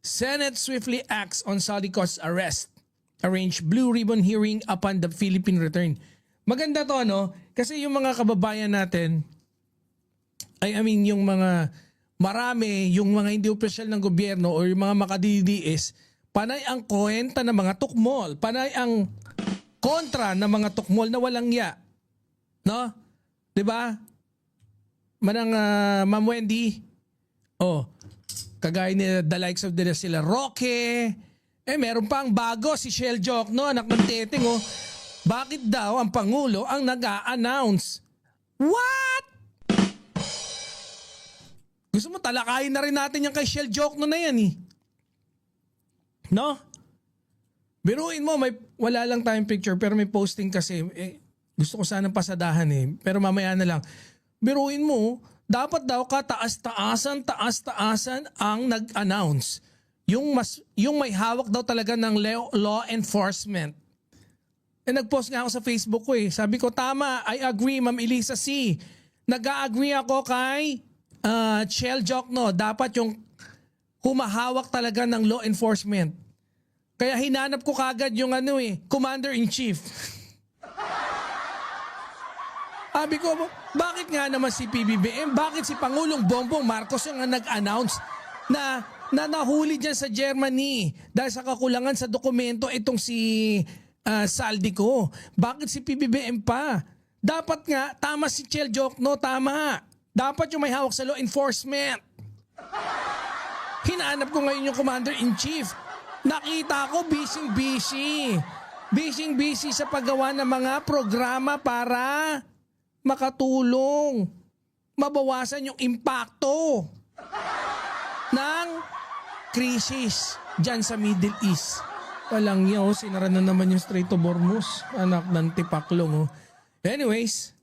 Senate swiftly acts on Saldico's arrest. Arrange blue ribbon hearing upon the Philippine return. Maganda to, no? Kasi yung mga kababayan natin, yung mga marami, yung mga hindi opisyal ng gobyerno o yung mga makadidiis, panay ang kwenta ng mga tukmol, panay ang kontra ng mga tukmol na walang ya. No? 'Di ba? Manang Ma'am Wendy, kagaya ni the likes of sila Roque, meron pa ang bago si Shell Jokno, anak ng Teteng, bakit daw ang Pangulo ang nag-a-announce? What? Gusto mo talakayin na rin natin yung kay Shell Jokno na yan eh. No? Biruin mo, wala lang tayong picture pero may posting kasi. Gusto ko sanang pasadahan eh. Pero mamaya na lang. Biruin mo, dapat daw taas-taasan ang nag-announce. Yung may hawak daw talaga ng law enforcement. Nag-post nga ako sa Facebook ko eh. Sabi ko, tama, I agree, Ma'am Elisa C. Nag-a-agree ako kay Shell Jokno. Dapat yung humahawak talaga ng law enforcement. Kaya hinanap ko kagad yung Commander-in-Chief. Sabi ko, bakit nga naman si PBBM? Bakit si Pangulong Bongbong Marcos yung nag-announce na nahuli dyan sa Germany dahil sa kakulangan sa dokumento itong si Saldico? Bakit si PBBM pa? Dapat nga, tama si Shell Jokno, tama. Dapat yung may hawak sa law enforcement. Hinahanap ko ngayon yung Commander-in-Chief. Nakita ko busy-busy. Busy-busy sa paggawa ng mga programa para makatulong, mabawasan yung impacto ng krisis dyan sa Middle East. Walang yaw, sinara na naman yung Strait of Hormuz. Anak ng tipaklong. Anyways,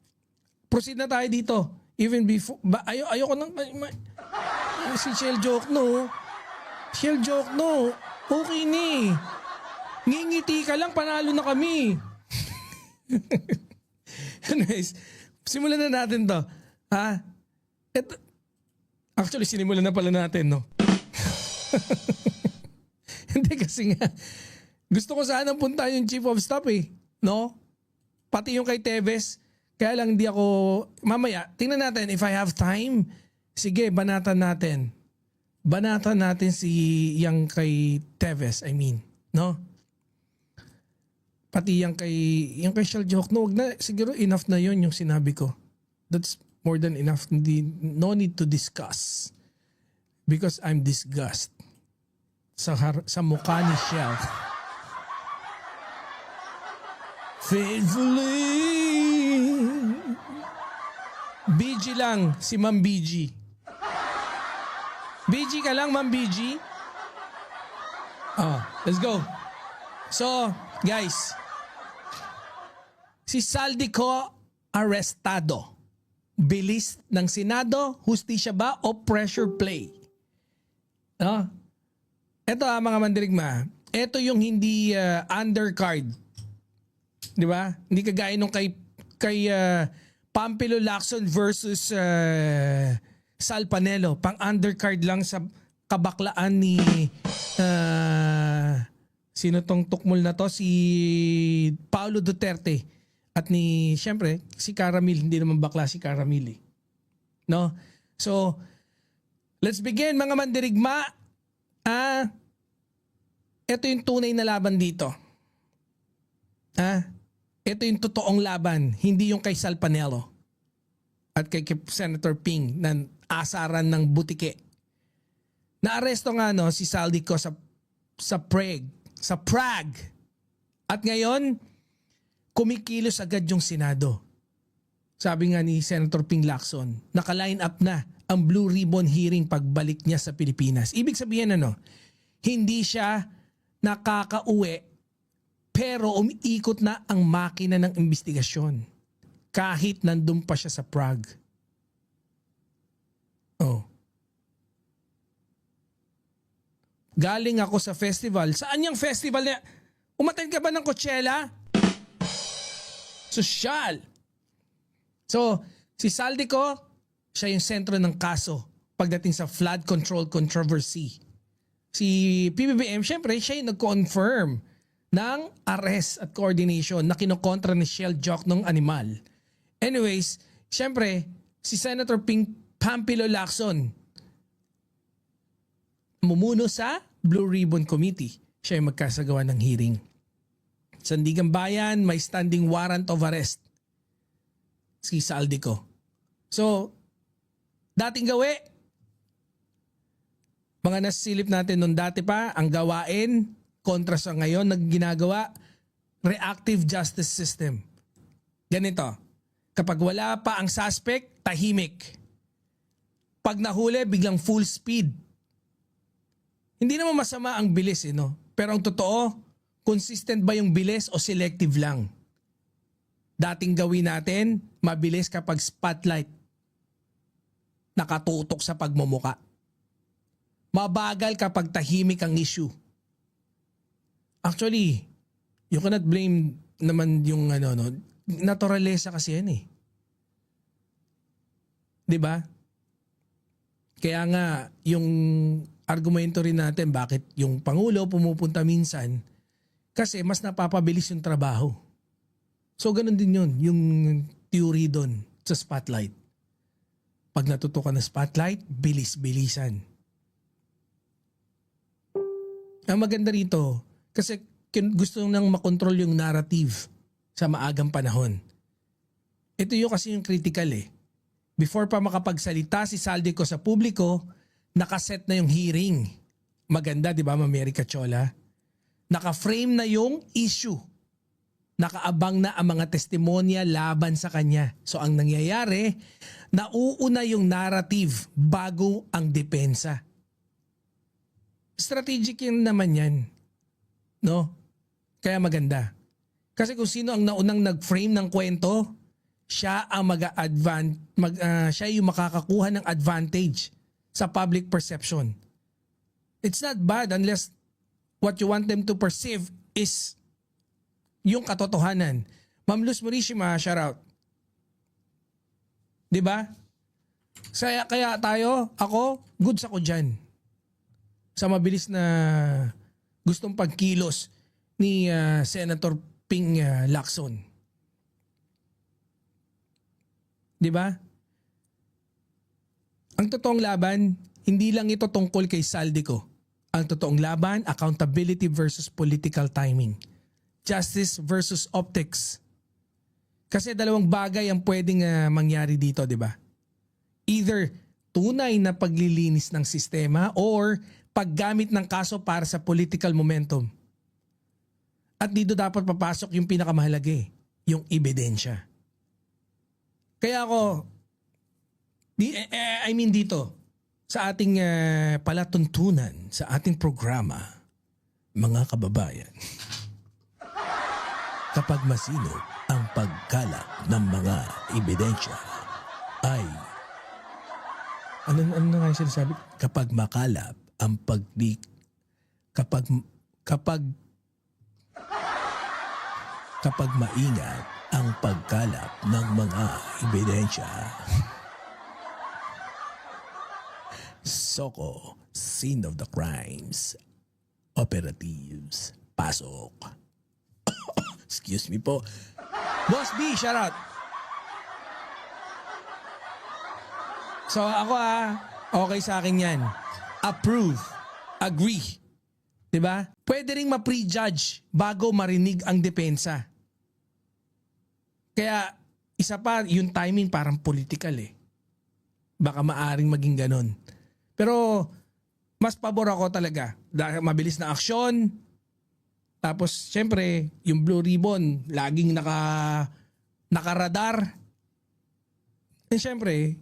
proceed na tayo dito. Even before, ayoko nang, si Shell Jokno. Shell Jokno, okay ni. Ngingiti ka lang, panalo na kami. Anyways, simulan na natin to. Actually, sinimulan na pala natin, no? Hindi kasi nga, gusto ko sanang punta yung Chief of Staff eh. No? Pati yung kay Teves. Kaya lang hindi ako, mamaya, tingnan natin if I have time. Sige, banatan natin. Banatan natin si yung kay Teves, no? Pati yung kay Shell Jokno, wag na, siguro enough na yon yung sinabi ko. That's more than enough. No need to discuss. Because I'm disgust sa mukha ni Shell. Faithfully. BG lang si Ma'am BG. BG ka lang, Ma'am BG. Let's go. So, guys, si Saldico arestado. Bilis ng Senado, hustisya ba o pressure play? No? Ito mga mandirigma, ito yung hindi undercard. Di ba? Hindi kagaya nung kay Pampilo Lacson versus Sal Panelo. Pang undercard lang sa kabaklaan ni sino tong tukmol na to? Si Paulo Duterte. At siyempre, si Caramil. Hindi naman bakla si Caramil eh. No? So, let's begin mga mandirigma. Ito yung tunay na laban dito. Ito yung totoong laban. Hindi yung kay Sal Panelo. At kay Senator Ping na asaran ng butike. Naaresto nga si Saldico sa Prague. At ngayon, kumikilos agad yung Senado. Sabi nga ni Senator Ping Lacson, naka-line up na ang Blue Ribbon hearing pagbalik niya sa Pilipinas. Ibig sabihin hindi siya nakakauwi pero umiikot na ang makina ng investigasyon kahit nandun pa siya sa Prague. Galing ako sa festival. Saan yung festival na? Umattend ka ba ng Coachella? Sosyal. So, si Saldico, siya yung sentro ng kaso pagdating sa flood control controversy si PBBM, syempre siya yung nag-confirm ng arrest at coordination na kinokontra ni Shell Jock ng animal. Anyways, syempre, si Senator Pampilo Lacson, mumuno sa Blue Ribbon Committee. Siya yung magkasagawa ng hearing. Sandigan Bayan, may standing warrant of arrest. Si Saldico. So, dating gawi, mga nasilip natin nung dati pa, ang gawain kontra sa ngayon na ginagawa, reactive justice system. Ganito, kapag wala pa ang suspect, tahimik. Pag nahuli, biglang full speed. Hindi naman masama ang bilis, no? Pero ang totoo, consistent ba yung bilis o selective lang? Dating gawin natin, mabilis kapag spotlight. Nakatutok sa pagmumuka. Mabagal kapag tahimik ang issue. Actually, you cannot blame naman yung naturalesa kasi yan eh. 'Di ba? Kaya nga yung argumento rin natin bakit yung Pangulo pumupunta minsan kasi mas napapabilis yung trabaho. So ganun din yun, yung theory doon sa spotlight. Pag natutukan ng spotlight, bilis-bilisan. Ang maganda rito, kasi gusto nang makontrol yung narrative sa maagang panahon. Ito yung kasi yung critical eh. Before pa makapagsalita si Saldico sa publiko, nakaset na yung hearing. Maganda, di ba, Mary Cachola? Naka-frame na yung issue. Nakaabang na ang mga testimonya laban sa kanya. So ang nangyayari, nauuna yung narrative bago ang depensa. Strategic yun naman yan. No? Kaya maganda. Kasi kung sino ang naunang nag-frame ng kwento, siya ang siya yung makakakuha ng advantage sa public perception. It's not bad unless what you want them to perceive is yung katotohanan. Ma'am Luz Morishima, shout out. 'Di ba? Kaya ako, goods ako dyan. Sa mabilis na gustong pagkilos ni Senator Ping Lacson. 'Di ba? Ang totoong laban, hindi lang ito tungkol kay Saldico. Ang totoong laban, accountability versus political timing. Justice versus optics. Kasi dalawang bagay ang pwedeng mangyari dito, 'di ba? Either tunay na paglilinis ng sistema or paggamit ng kaso para sa political momentum. At dito dapat papasok yung pinakamahalaga eh, yung ebidensya. Kaya ako, dito, sa ating palatuntunan, sa ating programa, mga kababayan, kapag masinop ang pagkalap ng mga ebidensya, ay, ano nga yung sinasabi? Kapag makalap ang kapag maingat ang pagkalap ng mga ebidensya. Soko, scene of the crimes. Operatives, pasok. Excuse me po. Boss B, shout out. So ako okay sa akin yan. Approve, agree. 'Di ba? Pwede ring ma-prejudge bago marinig ang depensa. Kaya isa pa, yung timing parang political eh. Baka maaring maging ganon. Pero mas pabor ako talaga. Dahil mabilis na aksyon. Tapos syempre, yung Blue Ribbon laging nakaradar. And syempre,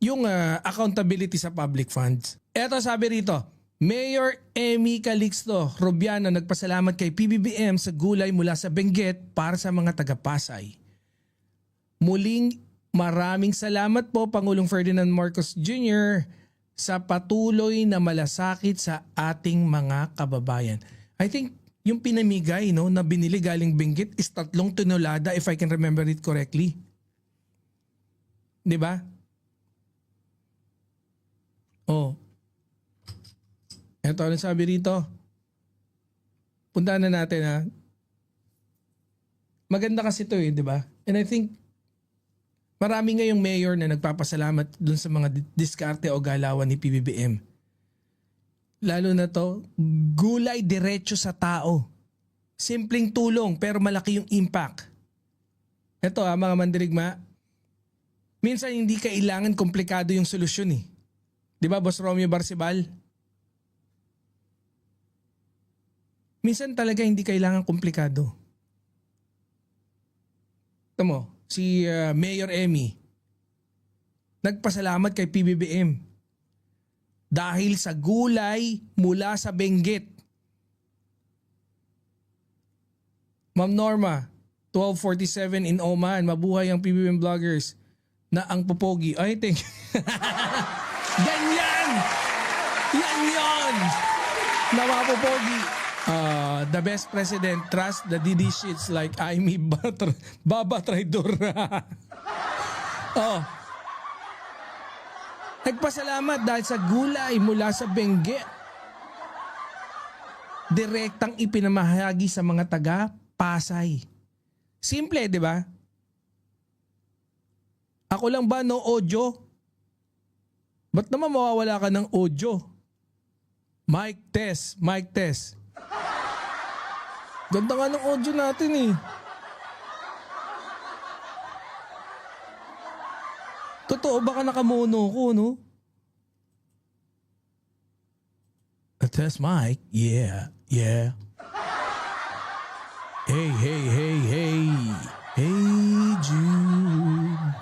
yung accountability sa public funds. Eto sabi rito, Mayor Emmy Calixto Rubiano nagpasalamat kay PBBM sa gulay mula sa Benguet para sa mga taga-Pasay. Muling maraming salamat po Pangulong Ferdinand Marcos Jr. sa patuloy na malasakit sa ating mga kababayan. I think yung pinamigay na binili galing Benguet is 3 tonelada if I can remember it correctly. 'Di ba? Oh. Ito, ano sabi rito? Puntahan na natin ha. Maganda kasi ito di ba? And I think marami ngayong mayor na nagpapasalamat dun sa mga diskarte o galawan ni PBBM. Lalo na to, gulay diretso sa tao. Simpleng tulong pero malaki yung impact. Ito mga mandirigma, minsan hindi kailangan komplikado yung solusyon eh. Di ba, Boss Romeo Barcebal? Minsan talaga hindi kailangan komplikado. Ito mo, si Mayor Emmy, nagpasalamat kay PBBM dahil sa gulay mula sa Benguet. Ma'am Norma, 1247 in Oman, mabuhay ang PBBM vloggers na ang popogi. Ay, thank you. Ganyan! Yan yon! Na mga popogi. The best president, trust the DD shits like Aimee Baba Traidor. Oh. Nagpasalamat dahil sa gulay mula sa Benguet. Direktang ipinamahagi sa mga taga Pasay. Simple, di ba? Ako lang ba no audio? Ba't naman mawawala ka ng audio? Mic test, mic test. Ganda nga ng audio natin eh. Totoo, baka nakamono ko, no? A test mic? Yeah, yeah. Hey, hey, hey, hey. Hey, Jude.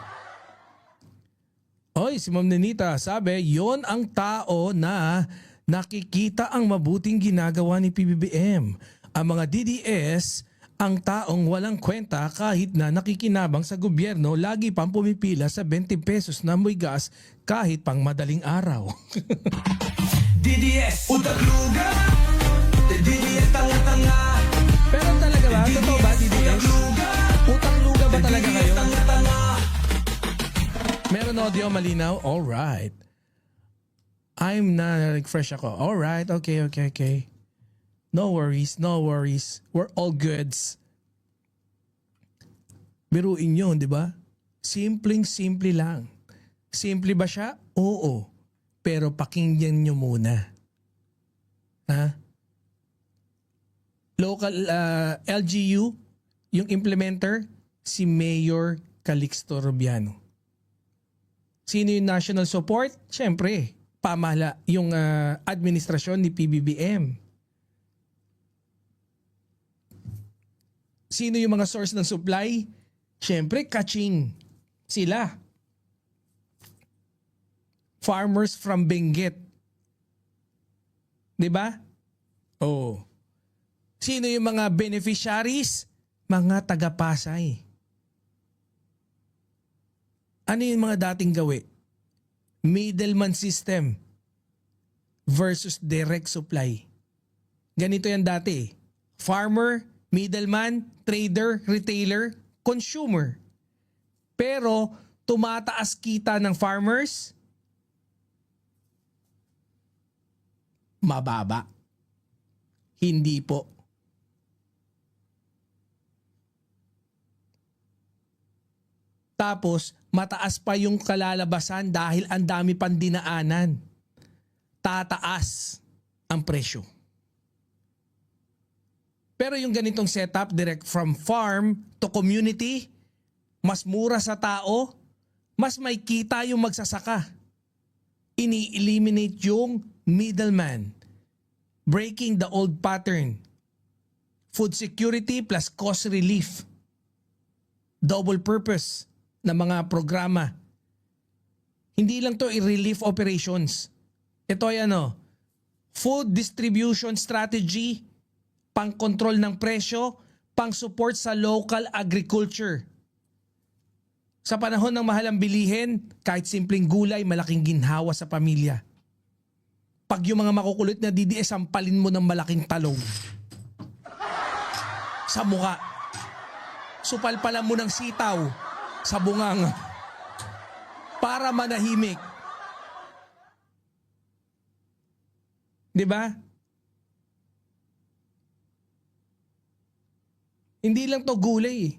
Oy, si Ma'am Nenita, sabi, yon ang tao na nakikita ang mabuting ginagawa ni PBBM. Ang mga DDS, ang taong walang kwenta kahit na nakikinabang sa gobyerno, lagi pang pumipila sa 20 pesos na muy gas kahit pang madaling araw. DDS, utak luga. DDS, tanga-tanga. Pero talaga ba? Totoo ba, DDS? Utang luga ba talaga kayo? Meron audio, malinaw? Alright. I'm not like fresh ako. Alright, okay. No worries, no worries. We're all goods. Biruin yun, di ba? Simpleng-simple lang. Simple ba siya? Oo. Pero pakinggan nyo muna. Ha? Local LGU, yung implementer, si Mayor Calixto Rubiano. Sino yung national support? Siyempre, pamala yung administrasyon ni PBBM. Sino yung mga source ng supply? Siyempre, kaching. Sila. Farmers from Benguet. Diba? Oh. Sino yung mga beneficiaries? Mga taga-Pasay. Ano yung mga dating gawi? Middleman system versus direct supply. Ganito yan dati. Farmer, middleman, trader, retailer, consumer. Pero tumataas kita ng farmers, mababa. Hindi po. Tapos mataas pa yung kalalabasan dahil ang dami pang dinaanan. Tataas ang presyo. Pero yung ganitong setup, direct from farm to community, mas mura sa tao, mas may kita yung magsasaka. Ini-eliminate yung middleman. Breaking the old pattern. Food security plus cost relief. Double purpose na mga programa. Hindi lang to i-relief operations. Ito ay food distribution strategy, pang-control ng presyo, pang-support sa local agriculture. Sa panahon ng mahal ang bilihin, kahit simpleng gulay, malaking ginhawa sa pamilya. Pag yung mga makukulit na DDS, sampalin mo ng malaking talong sa mukha. Supalpalan mo ng sitaw sa bunganga para manahimik. 'Di ba? Hindi lang to gulay eh.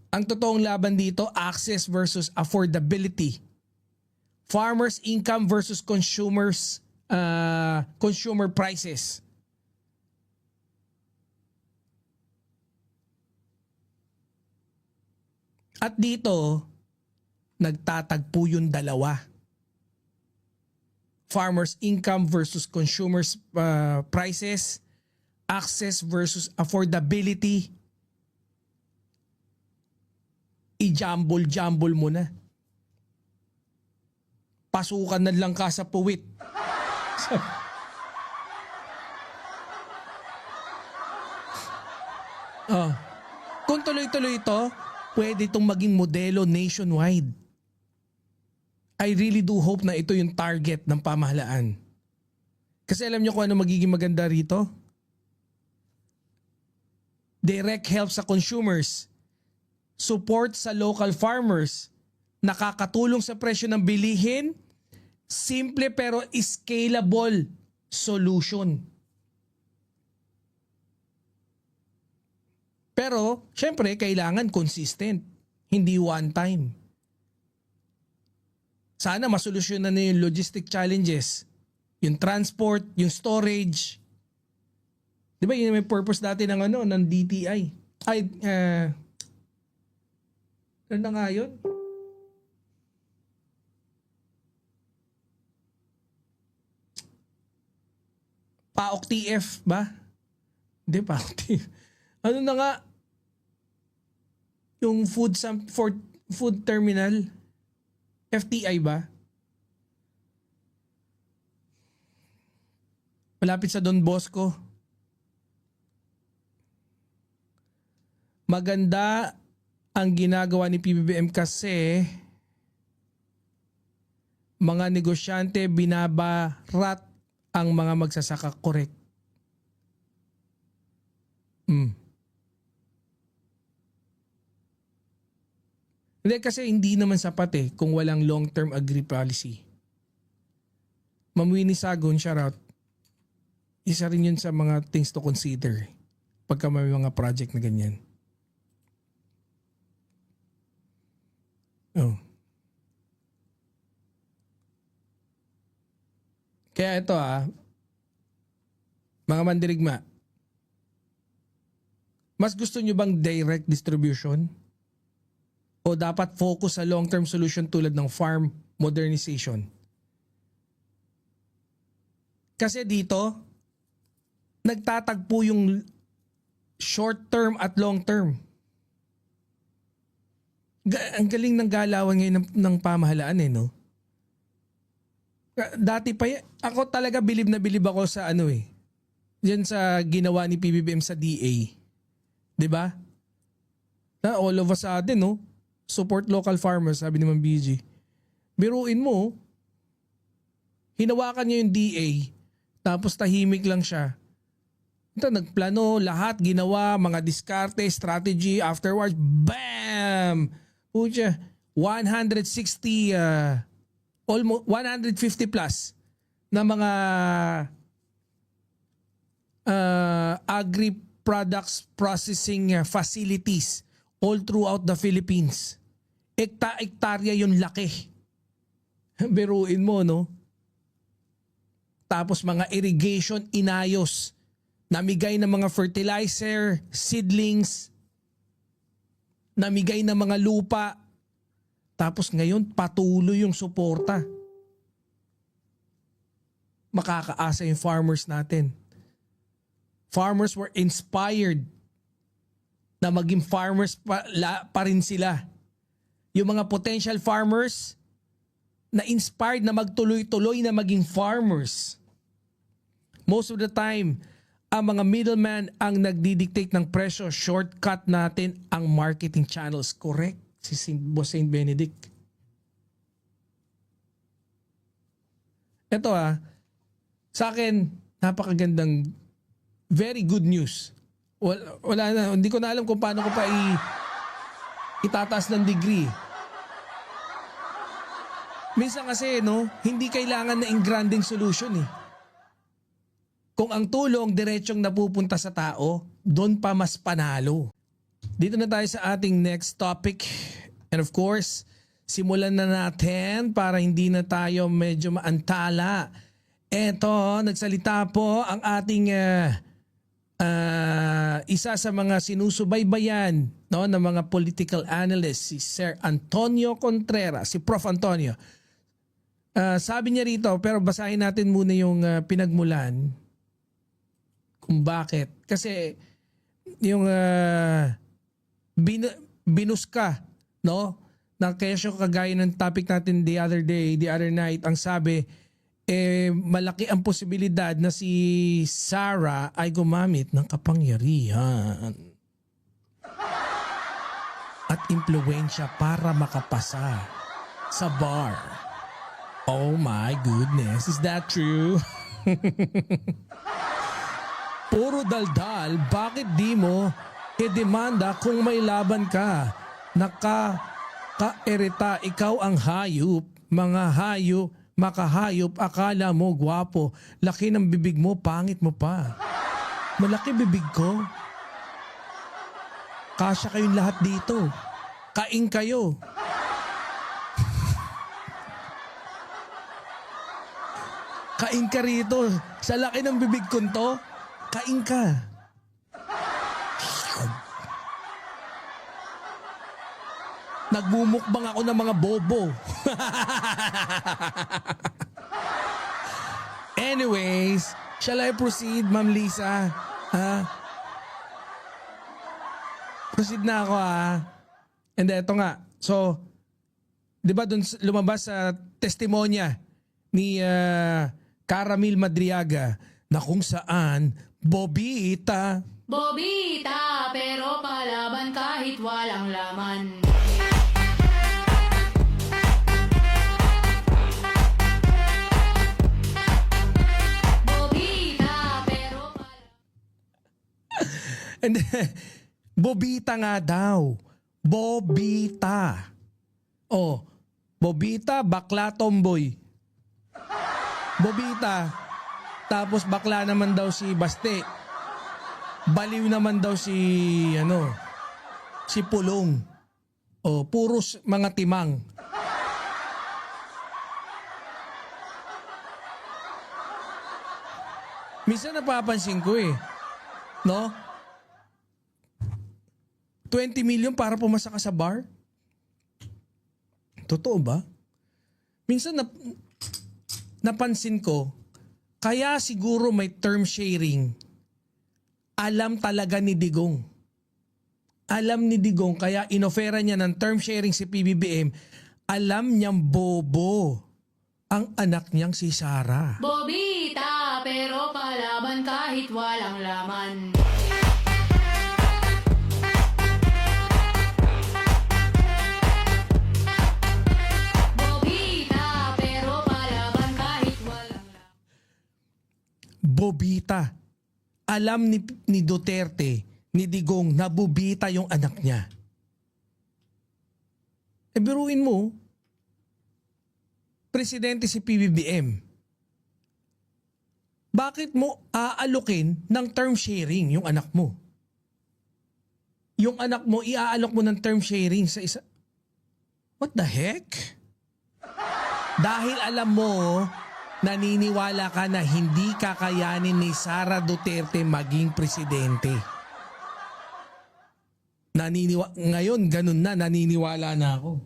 Ang totoong laban dito, access versus affordability. Farmers' income versus consumer prices. At dito, nagtatagpo yung dalawa. Farmers' income versus consumers' prices, access versus affordability. I-jumble mo na. Pasukan na lang ka sa puwit. Kung tuloy-tuloy ito, pwede itong maging modelo nationwide. I really do hope na ito yung target ng pamahalaan. Kasi alam niyo kung ano magiging maganda rito? Direct help sa consumers. Support sa local farmers. Nakakatulong sa presyo ng bilihin. Simple pero scalable solution. Pero, syempre, kailangan consistent. Hindi one time. Sana masolusyonan na yung logistic challenges. Yung transport, yung storage. Di ba yun may purpose dati ng DTI? Ano na nga yun? PAOK TF ba? Hindi, PAOK TF. Ano na nga? Yung food terminal. FTI ba? Malapit sa Don Bosco. Maganda ang ginagawa ni PBBM kasi mga negosyante binabarat ang mga magsasaka, correct. Hindi kasi hindi naman sapat kung walang long-term agri-policy. Mamuini Sagon, shoutout. Isa rin yun sa mga things to consider pagka may mga project na ganyan. Oh. Kaya ito mga mandirigma, mas gusto nyo bang direct distribution? O dapat focus sa long-term solution tulad ng farm modernization? Kasi dito, nagtatagpo yung short-term at long-term. Ang galing ng galawan ngayon ng pamahalaan no? Dati pa ako talaga bilib na bilib ako sa diyan sa ginawa ni PBBM sa DA. 'Di ba? Na all of a sudden support local farmers, sabi ni Ma'am BG. Biruin mo, hinawakan niya yung DA, tapos tahimik lang siya. Ito, nagplano, lahat ginawa, mga diskarte, strategy, afterwards, BAM! Pucha, 160, almost 150 plus na mga agri-products processing facilities all throughout the Philippines. Ektarya yung laki. Biruin mo, no? Tapos mga irrigation inayos. Namigay ng mga fertilizer, seedlings, namigay ng mga lupa. Tapos ngayon, patuloy yung suporta. Makakaasa yung farmers natin. Farmers were inspired na maging farmers pa rin sila. Yung mga potential farmers na inspired na magtuloy-tuloy na maging farmers. Most of the time, ang mga middleman ang nagdidictate ng presyo. Shortcut natin ang marketing channels. Correct? Si Boss Saint Benedict. Ito sa akin, napakagandang very good news. Wala na, hindi ko na alam kung paano ko pa itataas ng degree. Minsan kasi, no, hindi kailangan na engranding solution eh. Kung ang tulong diretsyong napupunta sa tao, doon pa mas panalo. Dito na tayo sa ating next topic. And of course, simulan na natin para hindi na tayo medyo maantala. Eto, nagsalita po ang ating isa sa mga sinusubaybayan, no, ng mga political analyst, si Sir Antonio Contreras, si Prof. Antonio. Sabi niya rito, pero basahin natin muna yung pinagmulan kung bakit. Kasi yung binuska, no, ng kesyo kagaya ng topic natin the other night, ang sabi, malaki ang posibilidad na si Sarah ay gumamit ng kapangyarihan at impluwensya para makapasa sa bar. Oh my goodness, is that true? Puro daldal, bakit di mo i-demanda kung may laban ka? Naka-erita, ikaw ang hayop, mga hayop, makahayop, akala mo gwapo, laki ng bibig mo, pangit mo pa. Malaki bibig ko. Kasya kayong lahat dito. Kain kayo. Kain ka rito. Sa laki ng bibig ko to, kain ka. Nagmumukbang ako ng mga bobo. Anyways, shall I proceed, Ma'am Lisa? Ha? Proceed na ako ha. And eto nga. So, di ba dun lumabas sa testimonya ni Caramil Madriaga na kung saan Bobita. Bobita, pero palaban kahit walang laman. Bobita, pero And Bobita nga daw. Bobita. Oh, Bobita, bakla tomboy. Bobita. Tapos bakla naman daw si Baste. Baliw naman daw si si Pulong. O puros mga timang. Minsan napapansin ko no? 20 million para pumasa ka sa bar? Totoo ba? Minsan napansin ko, kaya siguro may term sharing. Alam talaga ni Digong. Alam ni Digong, kaya inofera niya ng term sharing si PBBM. Alam niyang bobo ang anak niyang si Sarah. Bobita, pero palaban kahit walang laman. Bobita, pero palaban kahit walang laman. Bobita. Alam ni Duterte, ni Digong, na bobita yung anak niya. Biruin mo, presidente si PBBM. Bakit mo aalukin ng term sharing yung anak mo? Yung anak mo, iaalok mo ng term sharing sa isa. What the heck? Dahil alam mo, naniniwala ka na hindi kakayanin ni Sara Duterte maging presidente. Ngayon, ganun na, naniniwala na ako.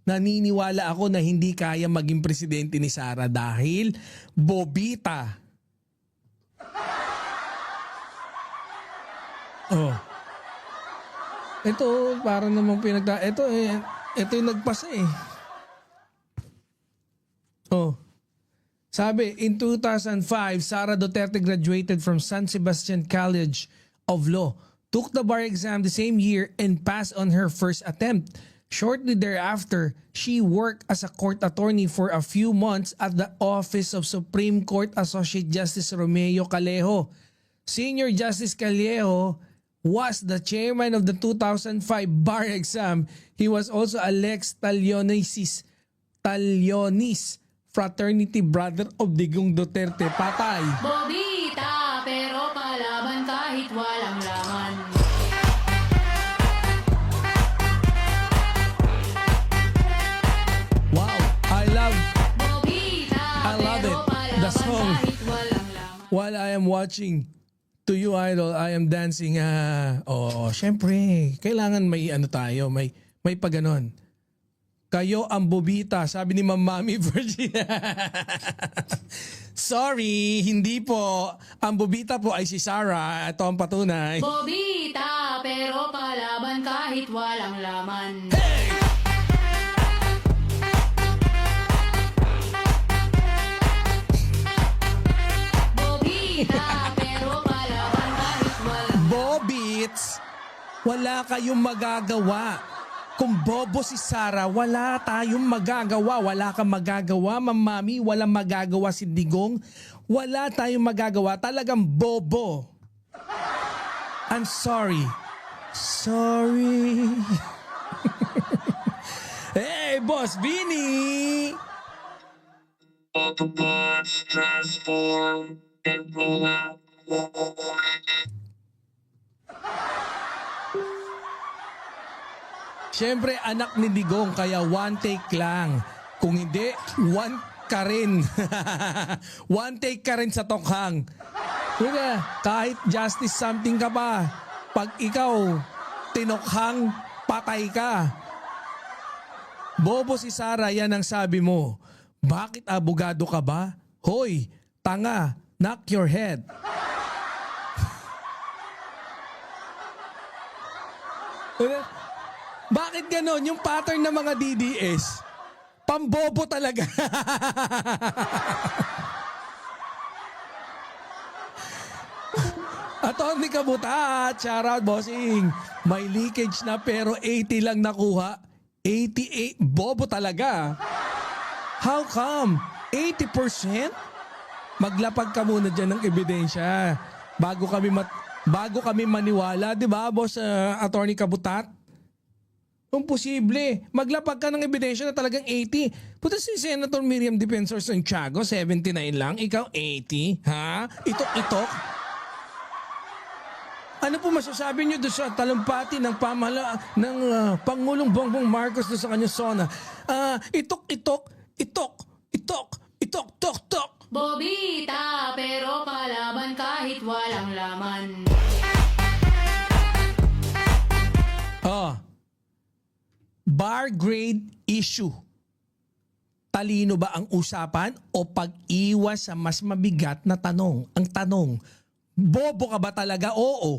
Naniniwala ako na hindi kaya maging presidente ni Sara dahil bobita. Oh. Ito, para namang ito yung nagpasa Oh. Sabi, in 2005, Sara Duterte graduated from San Sebastian College of Law, took the bar exam the same year, and passed on her first attempt. Shortly thereafter, she worked as a court attorney for a few months at the office of Supreme Court Associate Justice Romeo Callejo. Senior Justice Callejo was the chairman of the 2005 bar exam. He was also a Lex Talionis fraternity brother of Digong Duterte. Patay. Bobita, pero palaban kahit walang laman. Wow, I love Bobita, I love pero it. palaban The song. kahit walang laman. while I am watching To You Idol, I am dancing. Syempre, kailangan may ano tayo, may paganon. Kayo ang bobita, sabi ni Mami Virginia. Sorry, hindi po. Ang bobita po ay si Sarah. Ito ang patunay. Bobita, pero palaban kahit walang laman. Bobita, pero palaban kahit walang Bobits, wala kayong magagawa. Kung bobo si Sarah, wala tayong magagawa. Wala kang magagawa, Mami. Walang magagawa si Digong. Wala tayong magagawa. Talagang bobo. I'm sorry. Sorry. Hey, Boss Vinny! Autobots transform and roll out. Siyempre, anak ni Digong, kaya one take lang. Kung hindi, one ka rin. One take ka rin sa tokhang. Diba? Kahit justice something ka pa, pag ikaw tinokhang, patay ka. Bobo si Sarah, yan ang sabi mo. Bakit abogado ka ba? Hoy, tanga, knock your head. Bakit ganon? Yung pattern ng mga DDS, pambobo talaga. Atty. Kabutat, shout out, bossing. May leakage na pero 80 lang nakuha. 88, bobo talaga. How come? 80%? Maglapag ka muna dyan ng ebidensya bago kami maniwala, di ba, boss Atty. Kabutat? Kung posible, maglapag ka ng ebidensya na talagang 80. Puta si Senator Miriam Defensor Santiago, 79 lang, ikaw 80, ha? Itok-itok. Ano po masasabi niyo doon sa talumpati ng Pangulong Bongbong Marcos doon sa kanyang zona? Itok-itok, tok. Bobita, pero palaban kahit walang laman. Bar grade issue. Talino ba ang usapan o pag-iwas sa mas mabigat na tanong? Ang tanong, bobo ka ba talaga? Oo.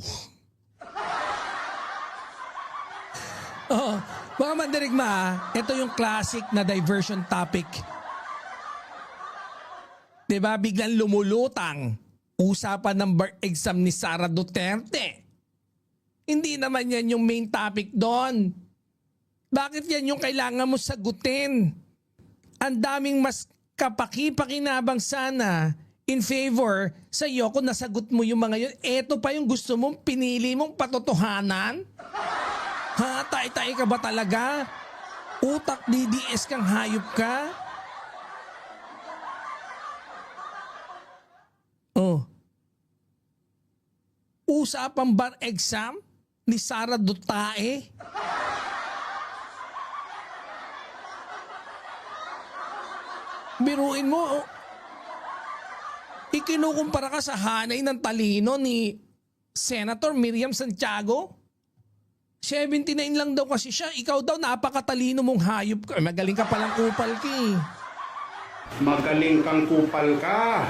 Mga mandirigma, ito yung classic na diversion topic. Diba, biglang lumulutang usapan ng bar exam ni Sara Duterte. Hindi naman yan yung main topic doon. Bakit yan yung kailangan mo sagutin? Ang daming mas kapaki-pakinabang sana in favor sa iyo kung nasagot mo yung mga yun. Eto pa yung gusto mong pinili mong patotohanan? Ha? Tay-tay ka ba talaga? Utak DDS kang hayop ka? Usapang bar exam ni Sara Duterte? Biruin mo, ikinukumpara ka sa hanay ng talino ni Senator Miriam Santiago? 79 lang daw kasi siya. Ikaw daw napakatalino mong hayop ka. Magaling ka palang kupal ka eh. Magaling kang kupal ka.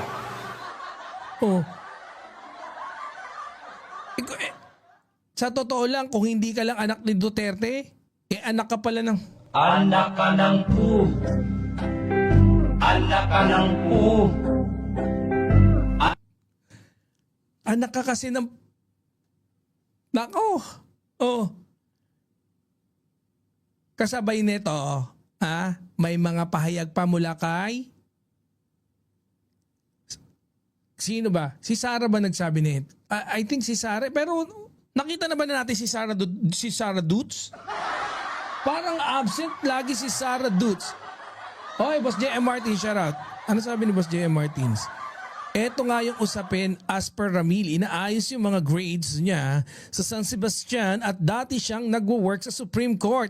Sa totoo lang, kung hindi ka lang anak ni Duterte, anak ka pala ng... Anak ka ng pu. Anak ka ng pu. Anak ka kasi ng... Nako! Kasabay nito, may mga pahayag pa mula kay... Sino ba? Si Sara ba nagsabi nito? I think si Sara, pero Nakita na ba natin si Sarah Dutz? Parang absent lagi si Sarah Dutz. Hoy, Boss J.M. Martin, shout out. Ano sabi ni Boss J.M. Martins? Eto nga yung usapin, as per Ramil, inaayos yung mga grades niya sa San Sebastian at dati siyang nagwo-work sa Supreme Court.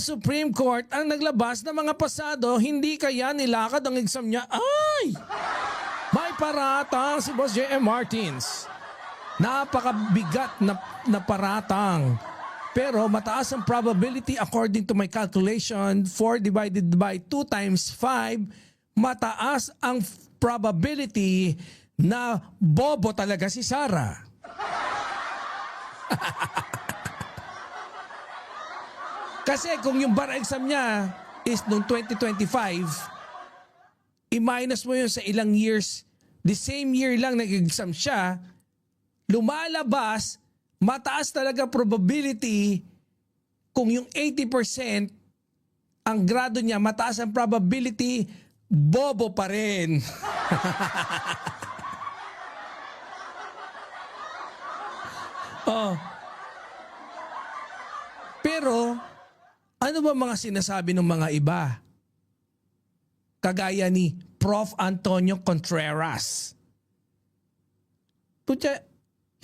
Supreme Court ang naglabas ng mga pasado, hindi kaya nilakad ang exam niya. Ay! May paratang si Boss J.M. Martins. Napakabigat na paratang. Pero mataas ang probability according to my calculation, 4 divided by 2 times 5, mataas ang probability na bobo talaga si Sarah. Kasi kung yung bar exam niya is noong 2025, i-minus mo yun sa ilang years, the same year lang nag-exam siya, lumalabas, mataas talaga probability kung yung 80% ang grado niya, mataas ang probability, bobo pa rin. Oh. Pero, ano ba mga sinasabi ng mga iba? Kagaya ni Prof. Antonio Contreras. Putya,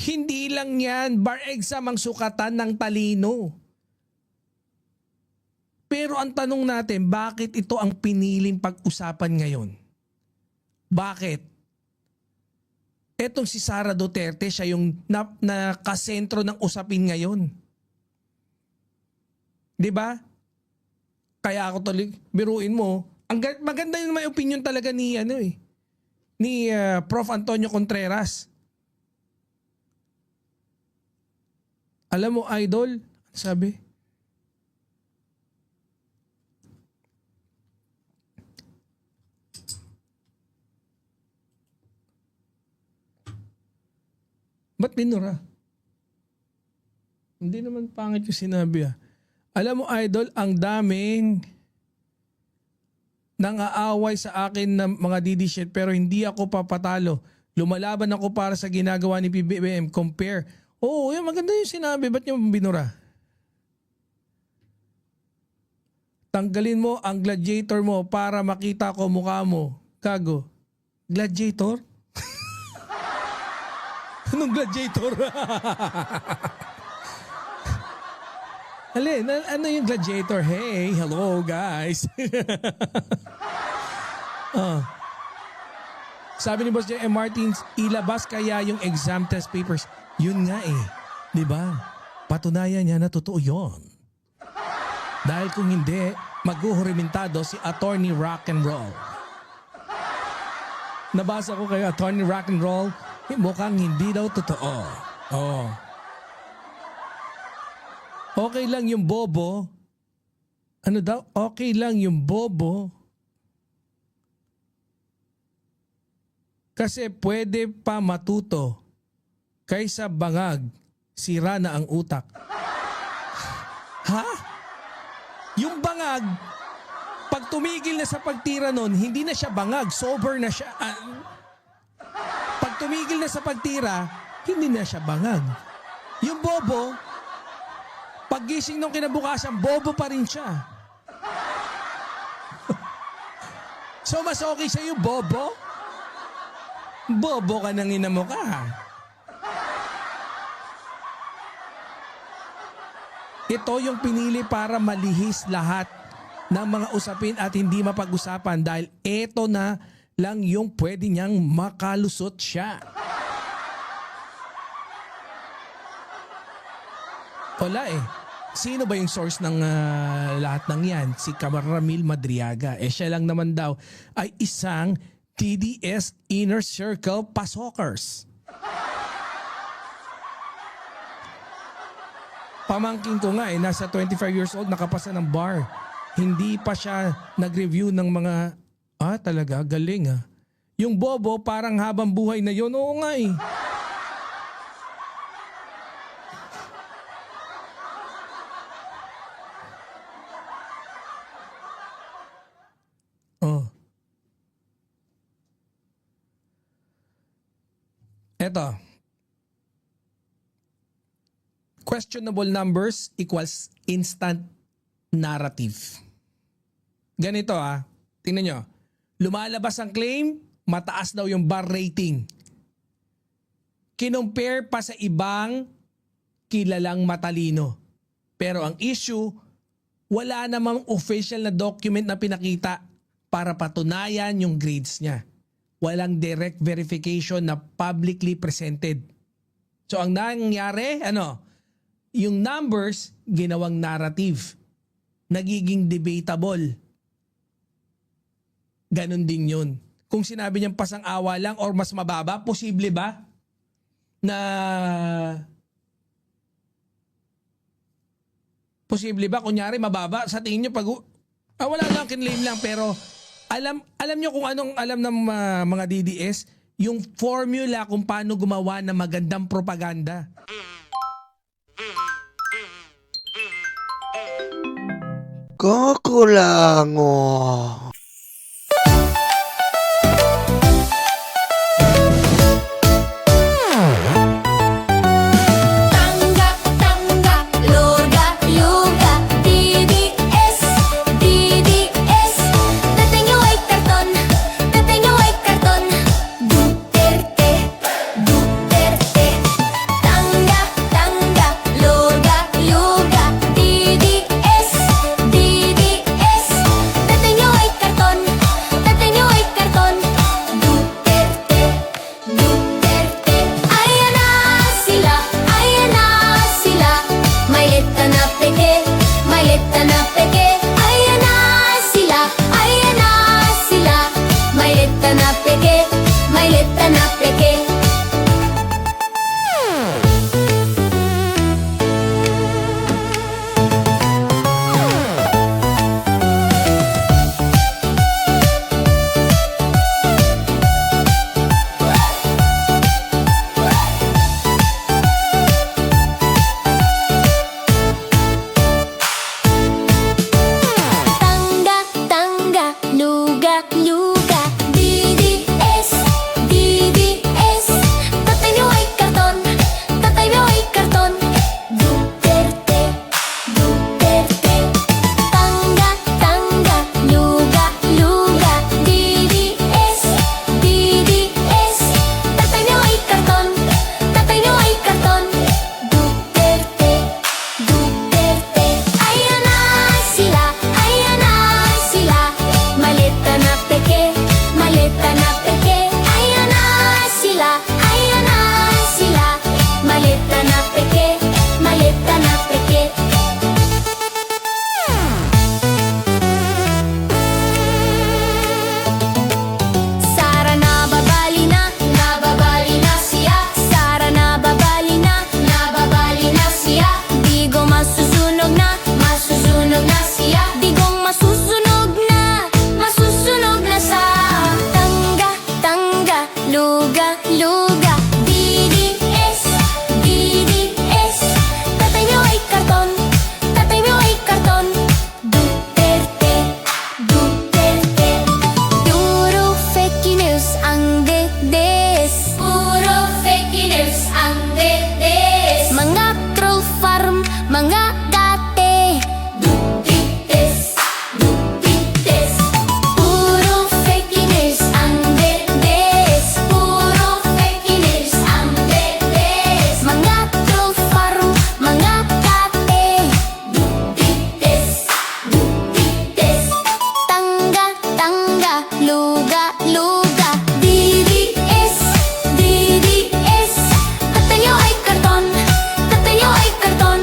hindi lang yan bar exam ang sukatan ng talino. Pero ang tanong natin, bakit ito ang piniling pag-usapan ngayon? Bakit? Etong si Sara Duterte, siya yung nakasentro ng usapin ngayon. 'Di ba? Kaya ako tuloy, biruin mo, maganda yung may opinion talaga ni Prof. Antonio Contreras. Alam mo, idol, sabi, ba't binura? Hindi naman pangit yung sinabi Alam mo, idol, ang daming nang-aaway sa akin ng mga DD shit pero hindi ako papatalo. Lumalaban ako para sa ginagawa ni PBBM. Compare. Oo, yun, maganda yung sinabi. Ba't niyo binura? Tanggalin mo ang gladiator mo para makita ko mukha mo. Kago. Gladiator? Anong gladiator? Alin, ano yung gladiator? Hey, hello guys. Sabi ni Boss J.M. Martins, ilabas kaya yung exam test papers. Yun nga di ba? Patunayan niya na totoo yun. Dahil kung hindi, maghuhurimentado si Attorney Rock and Roll. Nabasa ko kay Attorney Rock and Roll, mukhang hindi daw totoo. Oh. Okay lang yung bobo. Ano daw? Okay lang yung bobo. Kasi pwede pa matuto. Kaysa bangag, sira na ang utak. Ha? Yung bangag, pag tumigil na sa pagtira nun, hindi na siya bangag, sober na siya. Pag tumigil na sa pagtira, hindi na siya bangag. Yung bobo, pag gising nung kinabukasan, bobo pa rin siya. So mas okay sa'yo, bobo? Bobo ka nang ina mo ka. Ito yung pinili para malihis lahat ng mga usapin at hindi mapag-usapan dahil ito na lang yung pwede niyang makalusot siya. Wala Sino ba yung source ng lahat ng yan? Si Ramil Madriaga. Siya lang naman daw ay isang TDS Inner Circle pasokers. Pamangkin ko nga nasa 25 years old, nakapasa ng bar. Hindi pa siya nag-review ng mga, talaga, galing Yung bobo parang habang buhay na yun, oo nga Oh. Eto. questionable numbers equals instant narrative. Ganito tingnan nyo. Lumalabas ang claim, mataas daw yung bar rating. Kinompare pa sa ibang kilalang matalino. Pero ang issue, wala namang official na document na pinakita para patunayan yung grades niya. Walang direct verification na publicly presented. So ang nangyari, yung numbers, ginawang narrative. Nagiging debatable. Ganon din yun. Kung sinabi niyang pasang-awa lang or mas mababa, posible ba na kunyari mababa sa tingin niyo pag wala lang, kinlaim lang, pero alam niyo kung anong alam ng mga DDS, yung formula kung paano gumawa ng magandang propaganda. Kakulango. Tanggap, tanggap, luga, luga, DDS, DDS. Dating nyo ay karton, dating nyo ay karton. Duterte, Duterte. Tanggap, tanggap, luga, luga, DDS, DDS. Dating nyo ay karton, dating nyo ay karton. Duterte, Duterte. Ayan na sila, ayan na sila. May leta na peke, may leta na peke. Ayan na sila, ayan na sila. May leta na peke, may leta na peke. Tangga, tangga, luga, luga, DDS, DDS. Tatay niyo ay karton, tatay niyo ay karton. Duterte, Duterte. Tangga, tangga, luga, luga, DDS, DDS. Tatay niyo ay karton, tatay niyo ay karton. Duterte, Duterte. Ayan na sila, ayan na sila. Maleta na peke, maleta na peke. Ayan na sila, ayan na sila. Maleta na peke, maleta na peke. Sara nababali na siya. Sara nababali na siya. Digong masusunog na siya. Digong masusunog na sa tangga, tangga, luga, luga, DDS, DDS. Tatay niyo ay karton, tatay niyo ay karton. Duterte, Duterte. Puro fake news ang DDS. Puro fake news ang DDS. Mga troll farm, mga date. Dutites, dutites. Puro fake news ang DDS. Puro fake news ang DDS. Mga troll farm, mga date. Dutites, dutites. Tangga, tangga, luga, luga, DDS, DDS. Tatay niyo ay karton, tatay niyo ay karton.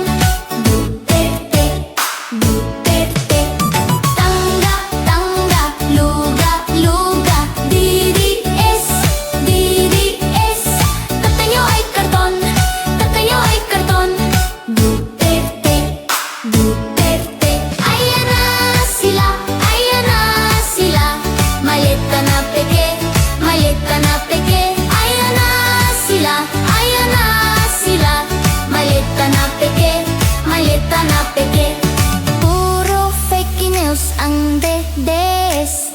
Duterte, Duterte. Tangga, tangga, luga, luga, DDS, DDS. Tatay niyo ay karton, tatay niyo ay karton. Duterte, Duterte. Ayan na sila, ayan na sila. Maleta na peke, maleta na peke. Ayan na sila, ayan na sila. Maleta na peke, maleta na peke. Puro fake news ang DDS.